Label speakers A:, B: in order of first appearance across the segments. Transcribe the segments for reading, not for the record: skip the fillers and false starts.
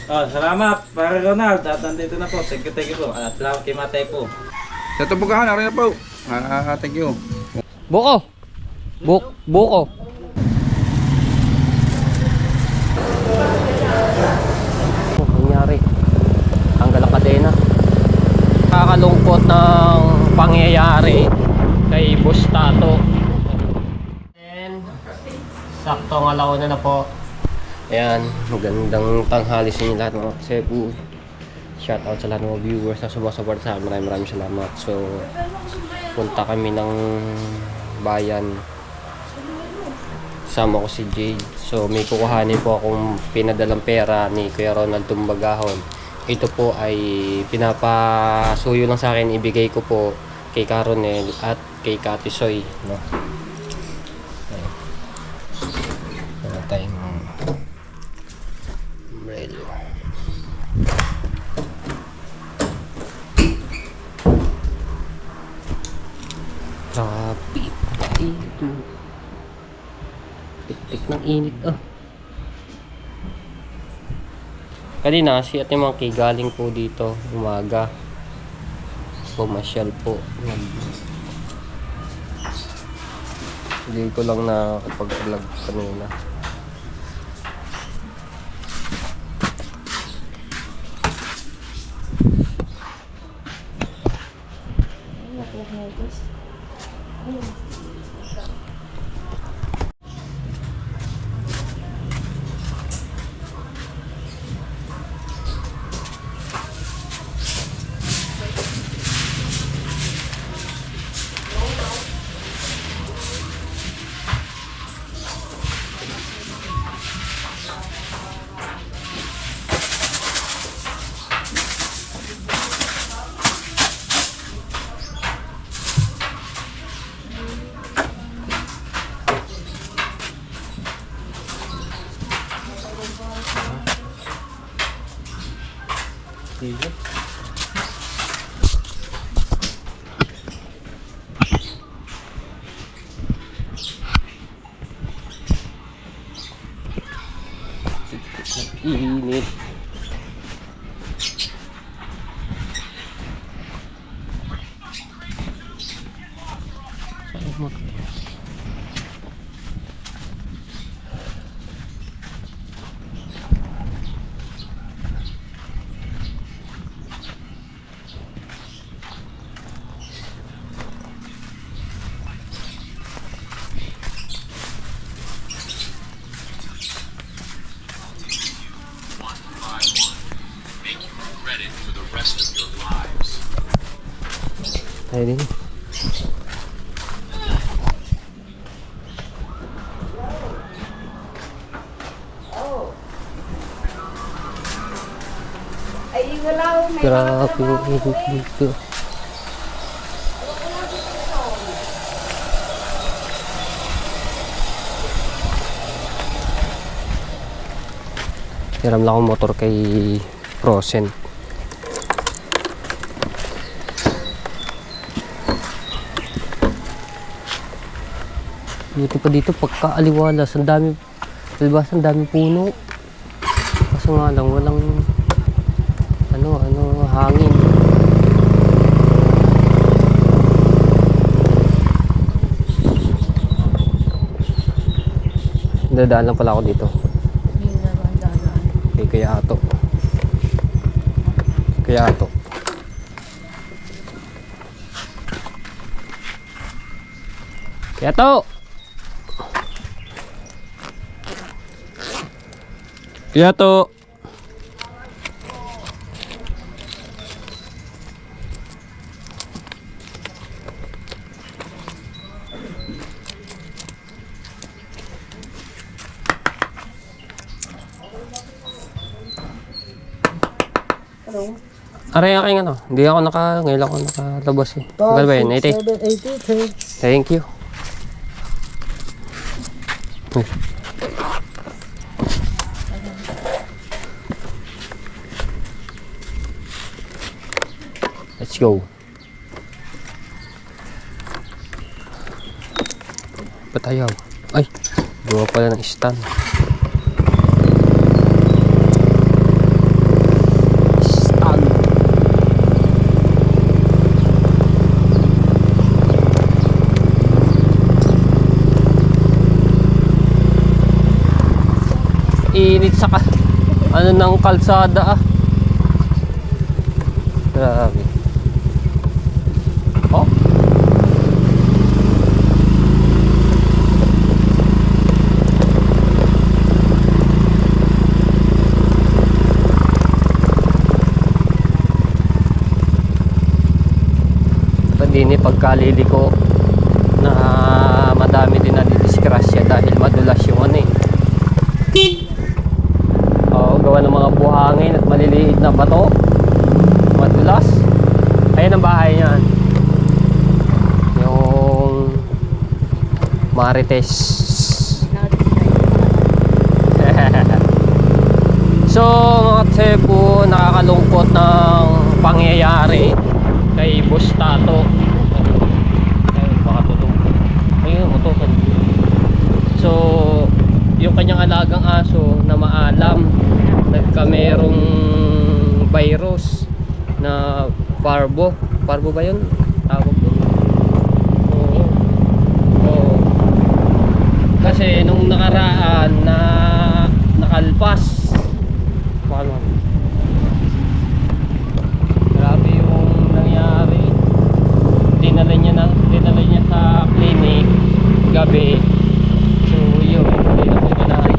A: Oh, salamat, para Ronald. At nandito na po. Thank you po. At salamat kay Matay po.
B: Sa tubugahan, narin na po. Thank you.
C: Buko. Buko. Nangyari. Tanggal ang kadena. Nakakalungkot ng pangyayari kay Boss Tato. And saktong alauna na po. Ayan, magandang tanghali sa inyo lahat mga Cebu. Shout out sa lahat ng mga viewers na sumasuport sa amin. Maraming salamat. So, punta kami ng bayan. Sama ko si Jade. So, may kukuhanin po akong pinadalang pera ni Kuya Ronald Tumbagahon. Ito po ay pinapasuyo lang sa akin. Ibigay ko po kay Caronel at kay Kati Soy. No? Wala tayong umbrella. Rapid ito. Tik-tik ng init Kanina si Ate Monkey galing po dito umaga. Pumasyal po. Hindi ko lang nakapag-vlog kanina. Sige. Init. Tayo din. Grabe yung init dito. Hiram lang akong motor kay Frozen. Buti pa dito pagkaaliwalas, ang dami, albas, ang dami puno. Kaso nga lang walang hangin. Dadaan lang pala ako dito. Okay, Kaya Ato. Aray aking hindi ako ngayon ako nakalabas eh. Tagal ba yun? 80? Thank you. Let's go. Patayaw. Ay, gawa pala ng stand. sa ano ng kalsada ah. Grabe. Oh. Din pagkaliliko na madami din na didiskrasya dahil madulas yung ano eh. Gawa ng mga buhangin at maliliit na bato. Madulas. Ayan ang bahay niyan. Yung Marites. So mga tsepo, nakakalungkot ng pangyayari kay Boss Tato. Ayun, baka tulong. Ayun, motokan. So, yung kanyang alagang aso na maalam, nagkamerong virus na parvo. Parvo ba yun? Tawag ko. Oo. Oo. Kasi nung nakaraan na nakalpas. Paano? Grabe yung nangyari. Dinala niya sa clinic gabi. So yun, hindi na po ganahan.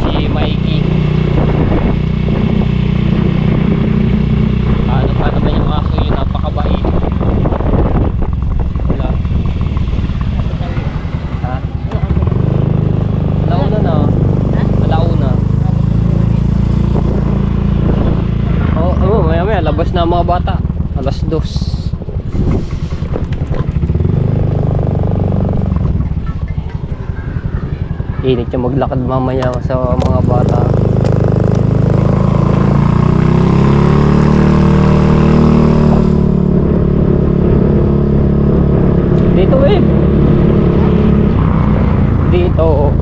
C: Si Mikey. Paano pa naman yung aso yun, napakabait. Wala. Ha? Alauna na. Alauna. Maya labas na ang mga bata. Alas 2. Init yung maglakad mamaya sa mga bata. Dito eh. Dito.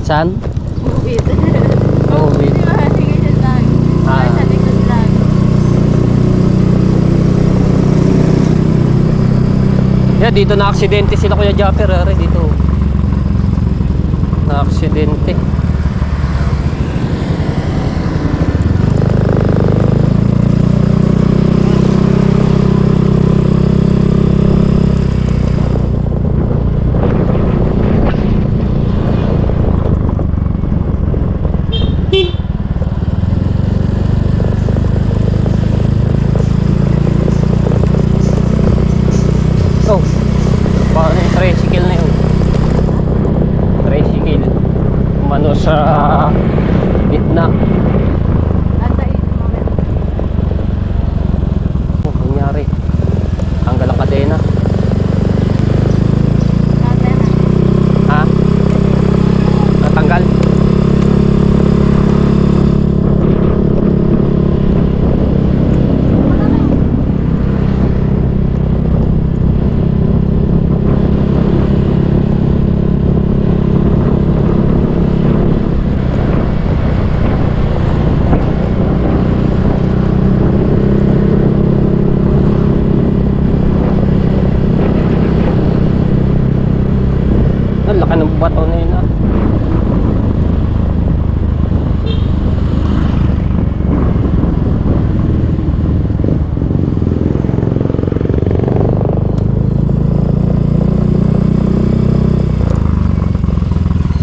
C: Saan?
D: Bukid.
C: Bukid. Yeah, dito na aksidente sila Kuya Japper, dito. Na aksidente. Oh, paano yung tricycle na yun? Tricycle. Umano sa gitna. Oh, nangyari. Tanggal ang kadena. Ha? Natanggal? Ang laki ng bato na yun ah.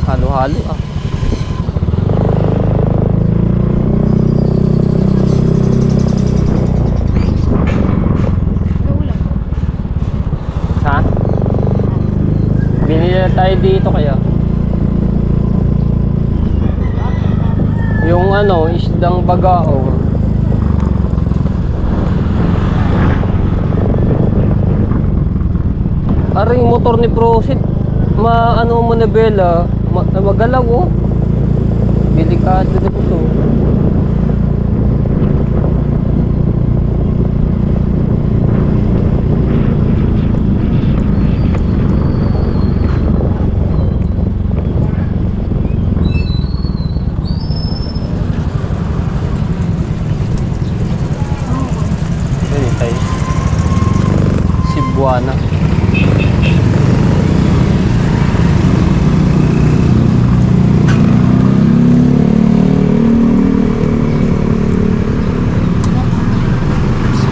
C: Halo-halo ah. Ha? Binili na tayo dito kaya. Yung ano, isdang bagaong. Aring motor ni Prosit, ano mo na bela, magalaw oh. Delikado na po to. Pasay. Cebuana.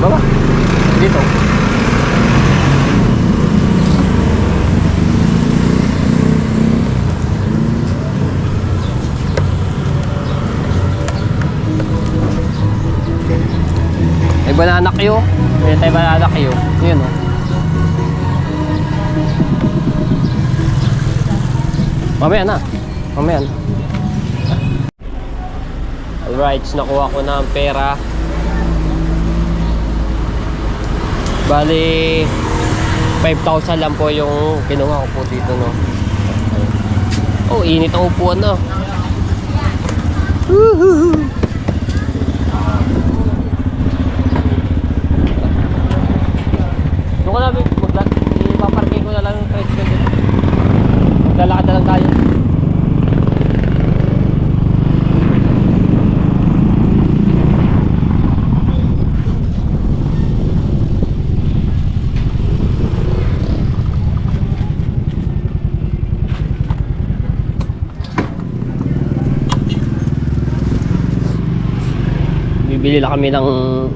C: Baba. Dito. May banana kayo. May tayo banana kayo. Yun o. Mamaya na. Mamaya na. Alright, nakuha ko na ang pera. Bali 5,000 lang po yung kinuha ko po dito, no. Oh, init ang upuan na. Woohoo! Doon ko na, ipaparking ko na lang yung tricycle dito. Maglalakad na lang tayo. Bibili lang kami ng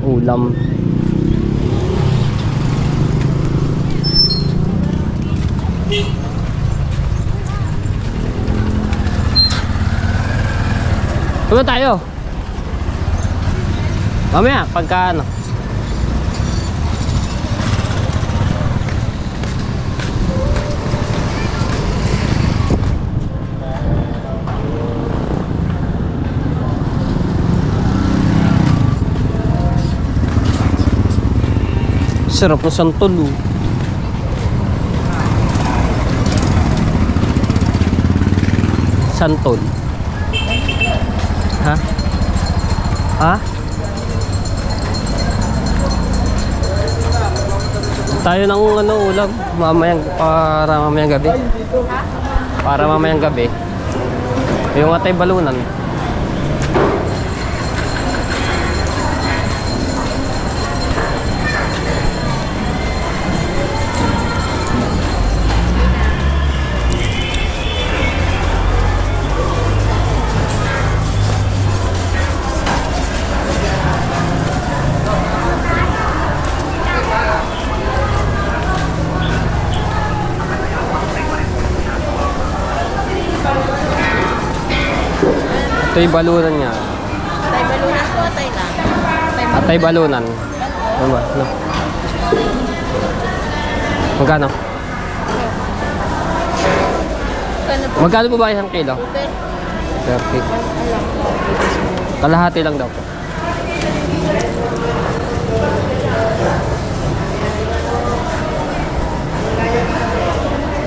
C: ulam. Tuloy tayo. Mamaya, pagka ano. Sarap ng santol. Santol. Ha? Ha? Tayo ng ano ulam mamayang para mamayang gabi. Para mamayang gabi. Yung atay balunan. Ito yung balunan niya.
D: Atay balunan po, atay lang.
C: Atay balunan. Ano ba? Ano? Magkano?
D: Kano po?
C: Magkano po ba isang kilo?
D: Okay.
C: 30. Kalahati lang daw po.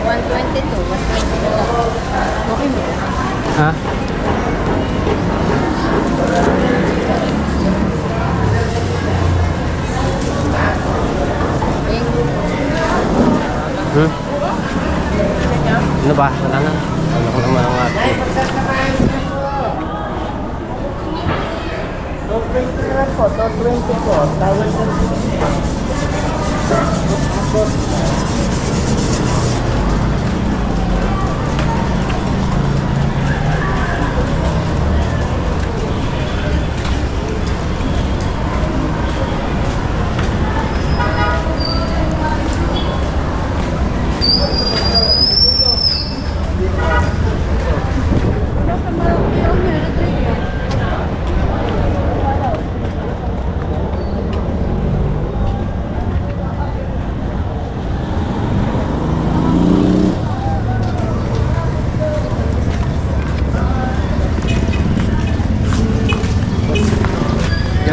D: $122. Okay mo.
C: Ha? Ano ba? Wala na. Ano ko naman ang ating.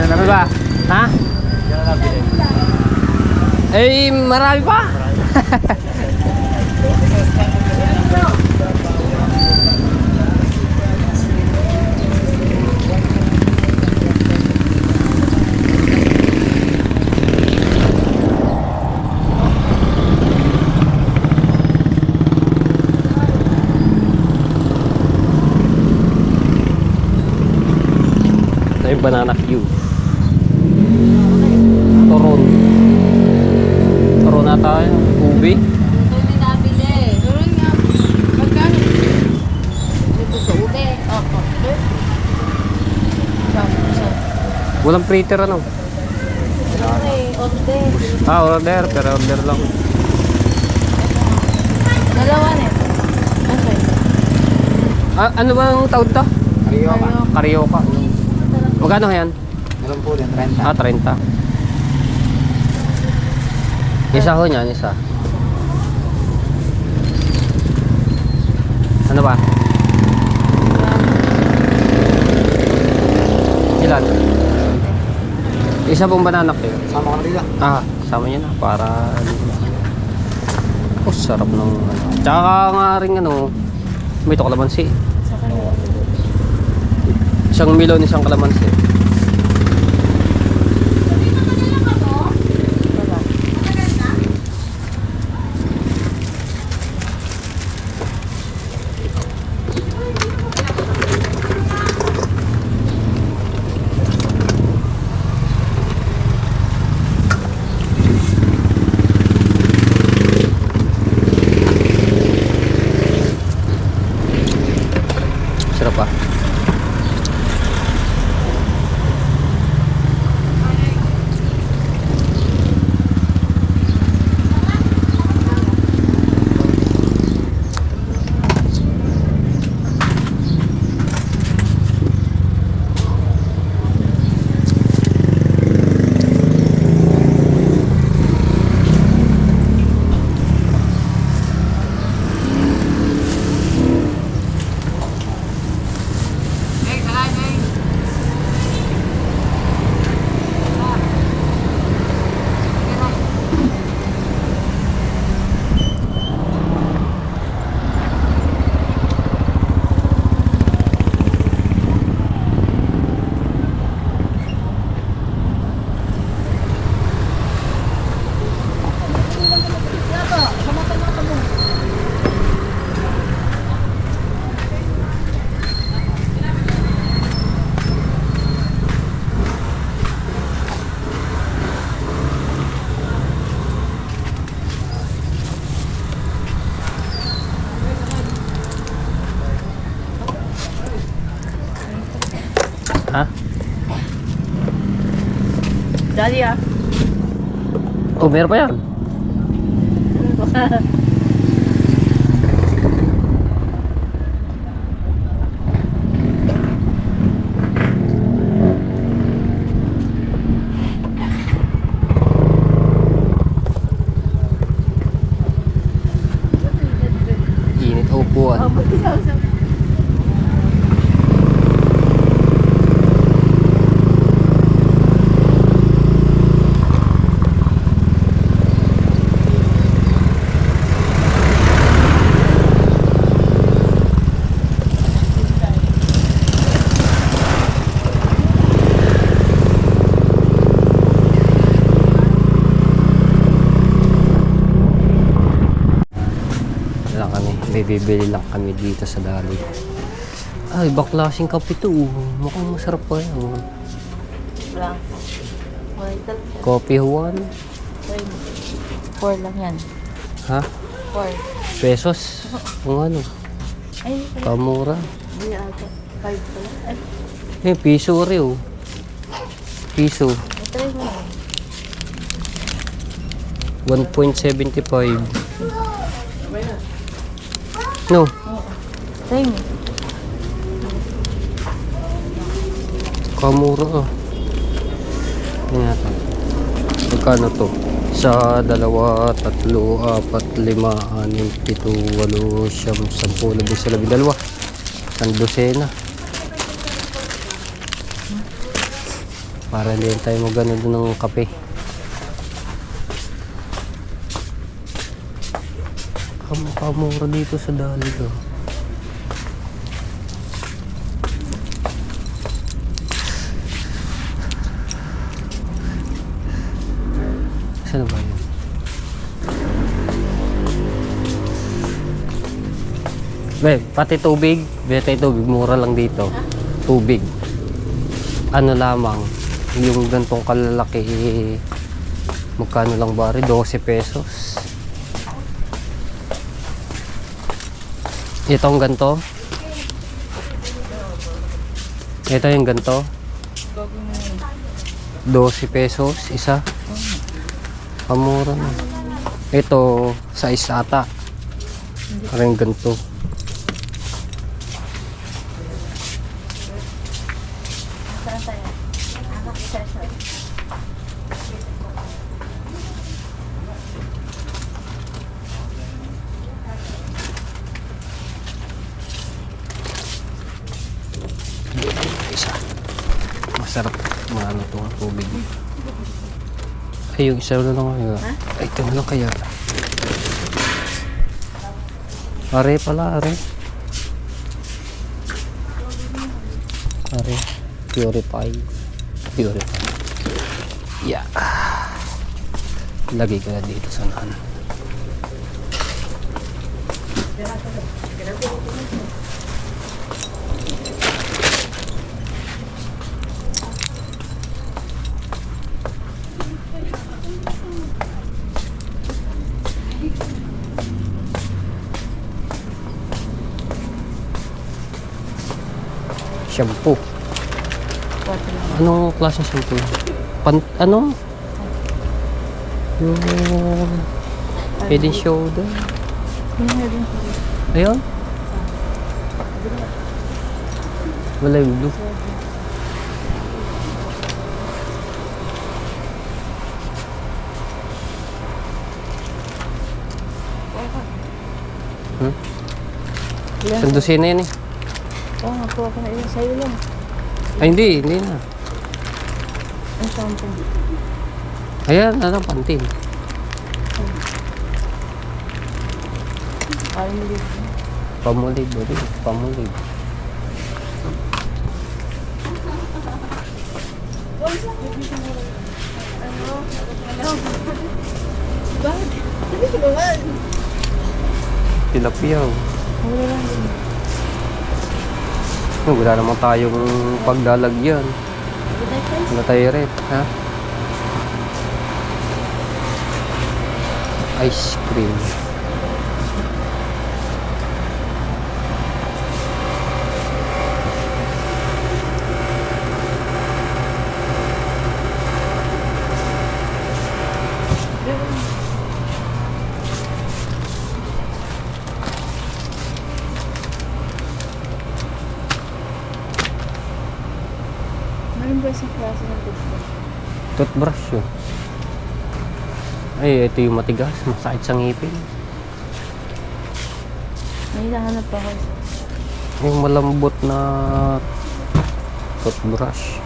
C: Ano ba? Ha? Eh, marami pa. Ito yung banana cue. Toron. ata yun. Ubi.
D: Ito yung nabili. Tuloy nga. Magkano? Ito sa ube. Opo.
C: Walang printer ano?
D: Okay, order.
C: Order. Pero order lang.
D: Dalawa na ito. Okay.
C: Ano bang taon to?
B: Karyoka.
C: Karyoka. Magkano yan?
B: Meron po din, 30.
C: 30. Isa ho niyan, isa. Ano ba? Ilan? Isa pong banana kayo.
B: Sama ka nila.
C: Sama nyo na para sarap ng tsaka nga rin may ito kalamansi. Isang milon, isang kalamansi. Sarap pa. Ha?
D: Dali ah.
C: Oh, meron pa yan. Init upuan. Bibili lang kami dito sa Dali. Ay, ibang klaseng kape to. Mukhang masarap pa yan.
D: Wala.
C: Coffee Juan.
D: 4 lang yan.
C: Ha?
D: 4.
C: Pesos? Kung ano?
D: Ay,
C: Kamura.
D: hindi ata. 5 pala. Ay,
C: Piso rin. Piso.
D: try mo na.
C: 1.75. No.
D: Try mo.
C: Kamura Yan natin. Magkano to? Sa 2, 3, 4, 5, 6, 7, 8, 9, 10, 11, 12. Ang dosena. Para hindi tayo magano doon ng kape. Kamura dito sa Dali ko. Saan ba yun? Pati tubig. Beta tubig. Mura lang dito. Tubig. Ano lamang. Yung gantong kalalaki Magkano lang bari? 12 pesos. Itong ganto. Ito yung ganto. 12 pesos isa. Kamura na. Ito size ata. Parang ganto. Isa. Masarap maano itong tubig. Ay, yung isa na lang kaya. Ay, ito na lang kaya. Are pala, are. Are. Purify. Purify. Yeah. Lagay ko na dito sa naan. Shampoo. Anong klaseng shampoo? Ano? Yung Head and Shoulder. Ayun. Wala yung blue. Sandusin na yan eh.
D: Oo, nakuha ko na yun. Sa'yo lang.
C: Ay, hindi na.
D: Ang shampoo.
C: Ayan, ano, pantin.
D: Parang mali.
C: Pamulid, ulit. Pamulid.
D: Bakit? Sabi ko naman.
C: Tilapia.
D: Wala lang.
C: Wala naman tayong paglalagyan. Wala tayo rin, ha? Ice cream.
D: Meron ba isang klase ng toothbrush?
C: Toothbrush yun. Ay, ito yung matigas. Masakit sa ngipin.
D: May hinahanap ako.
C: Yung malambot na toothbrush.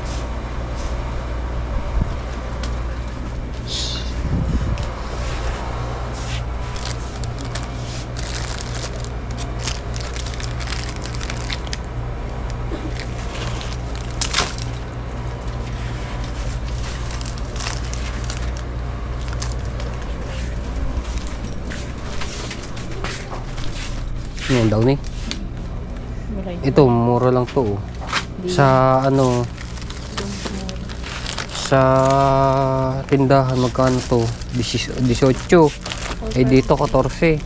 C: Yan daw ni. Ito, mura lang to. Sa ano, sa tindahan magkano to? 18. Eh dito 14.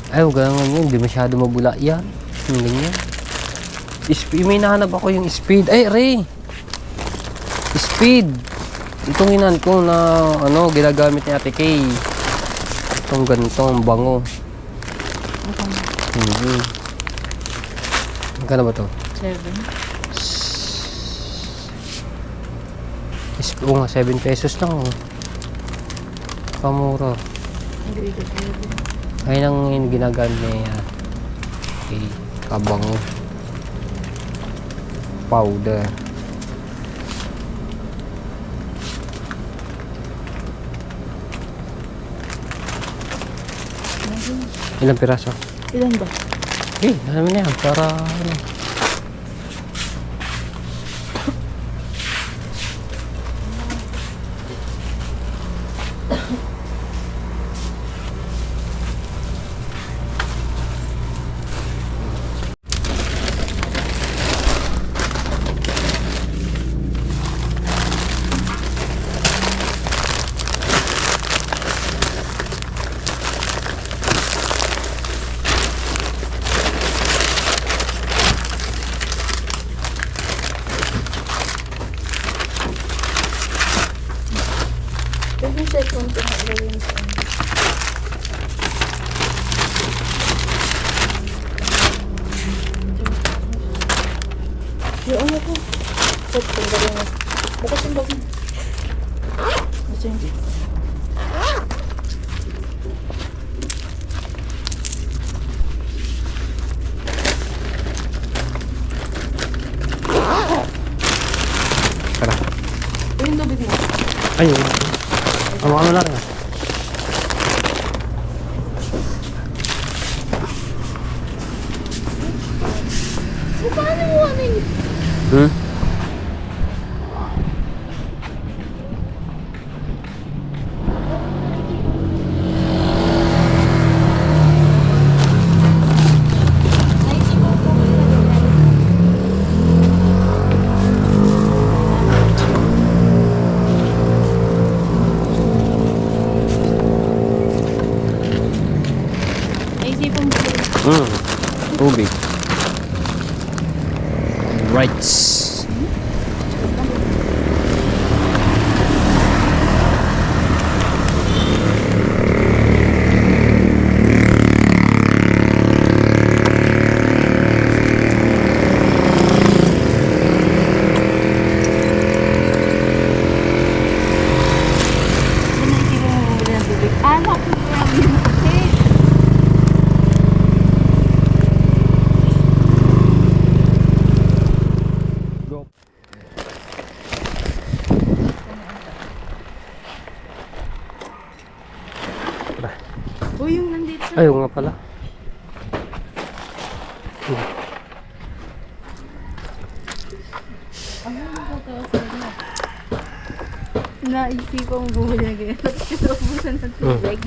C: Ay, huwag ganun yun. Hindi masyado mabula yan. Yung ganyan. May nahanap ako yung speed. Ay, Ray! Speed! Itong hinan ko na ano, ginagamit ni Ate Kay. Itong ganitong bango. Magkano ba to?
D: 7.
C: Oo nga, 7 pesos lang. Kamura. Ayun ang ginagamit niya. Okay, kabango. Powder. Ilang piraso?
D: Ilan ba?
C: Okay, alam mo na yan. Para ano.
D: konti na gawin ko. Yung ano ko? Set ko gawin mo. Bukas yung gawin. Gusto yun.
C: Tara.
D: Yung tubig mo.
C: Ayun. Hawakan mo lang.
D: So, paano mo ano yun?
C: Hmm?
D: Naisipan mo yun.
C: Tubig. Rights.
D: Naisipan mo bumili ng tubig. Anak ko yung
C: Go.
D: O yung nandito.
C: Ayun nga pala.
D: Naisipan mo bumili na ganyan. Naubusan ng tubig.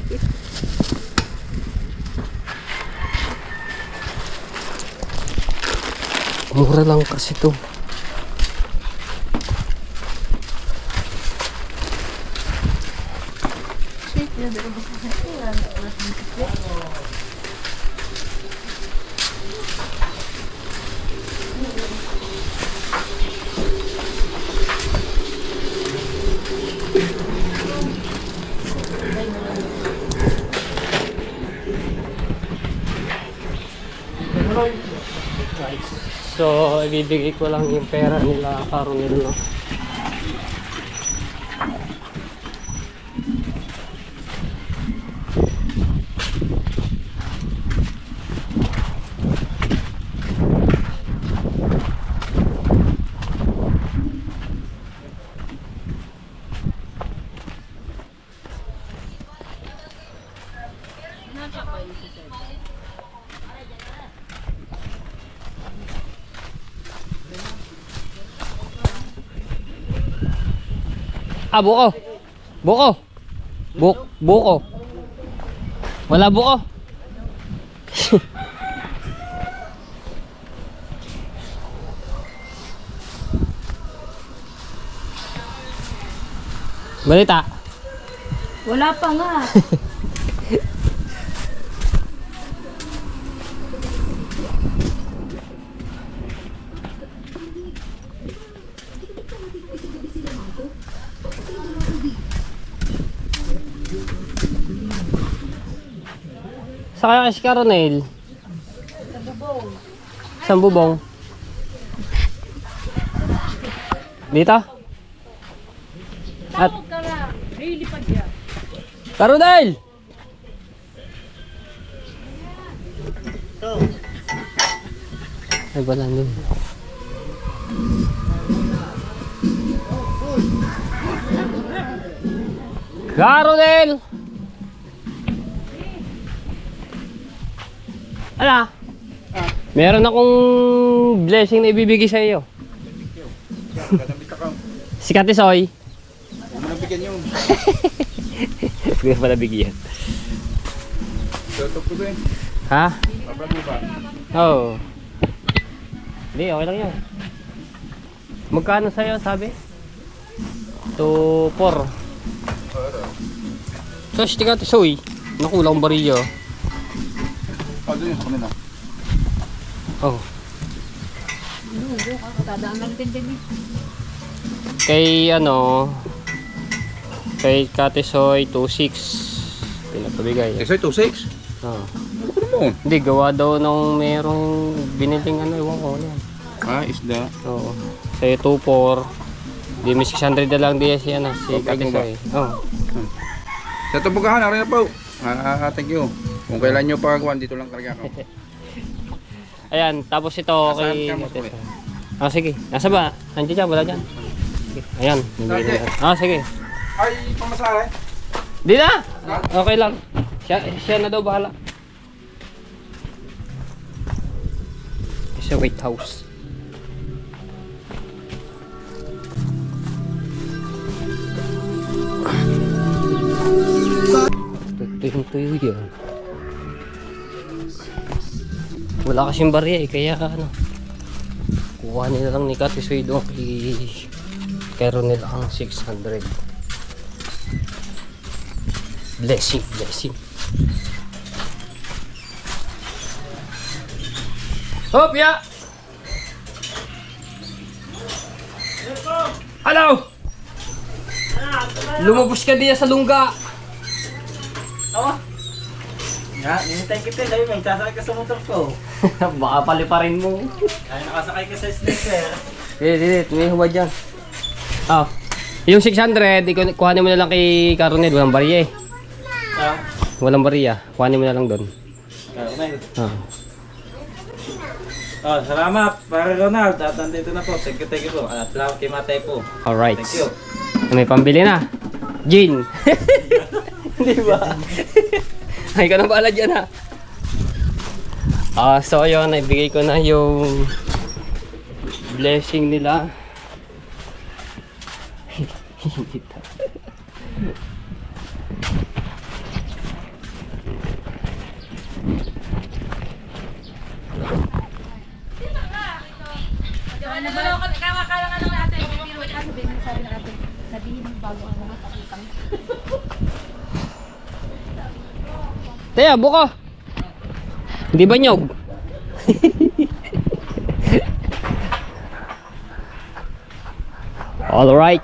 C: Mura lang kasi to.
D: Shit, yun.
C: So, ibibigay ko lang yung pera nila Caronel, no? Ah, buko. Buko. Buko. Wala buko. Balita.
D: Wala pa nga.
C: Sa kaya si Caronel? Sa bubong. Dito? At Caronel! Ay, wala nun. Caronel! Ala? Meron akong blessing na ibibigay sa iyo. Si Kati Soy.
B: Huwag mo nabigyan yun.
C: Hindi pa nabigyan.
B: Tutok ko ba yun?
C: Ha?
B: Papalag mo ba?
C: Oo. Hindi, okay lang yan. Magkano sa'yo, sabi? 2-4. So, si Kati Soy. Nakulang bariyo.
B: Oh, doon yun sa kanila.
C: Oh.
D: Tadaan lang din din.
C: Kay ano, Kay Katisoy, 2.6. Pinapabigay.
B: Exoy, 2.6.
C: Oh.
B: Ano mo?
C: Hindi, gawa daw nung merong biniling ano, iwan ko ano.
B: Ah, isda.
C: Oo. Sa'yo 2.4. Di may 600 na lang di si ano, si
B: Okay, mo ba?
C: Katisoy. Oo.
B: Sa tubugahan, narin na po. Thank you. Kung kailan nyo pagawan, dito lang talaga ako.
C: Ayan, tapos ito
B: Nasaan
C: kay
B: ka, Maswe?
C: Ah, sige. Nasa ba? Nandiyan dyan, wala dyan. Sige. Ayan. nabigay na. Ah, sige.
B: Ay, pamasahe.
C: Di na! Okay lang. Siya na daw bahala. Sa White House. Tuyong-tuyo yan. Wala kasing barya eh, kaya ano. Kuha nila lang ni Katisoy doon kay Ronel ang 600. Blessing, blessing. Hop, ya! Hello! Lumabas ka diya sa lungga.
A: Oo. Nga, ninintay kita. Dahil may sasakay ka sa motor ko.
C: Baka paliparin mo.
A: Ay, nakasakay ka sa sneaker.
C: Dito, may humad dyan. Ah, yung 600, kuhanin mo na lang kay Caronel. Walang bariya eh.
A: Ah,
C: Walang bariya. Kuhanin mo na lang doon.
A: Carmel.
C: Ah.
A: Oh, salamat. Para Ronald. At nandito na po. Thank you po. At salamat kay Matay po.
C: Alright.
A: Thank you.
C: May pambili na. Gin. Di ba? Ay, ka na bahala dyan ha. So yun, naibigay ko na yung blessing nila. Taya, buko. Hindi ba nyog? All right.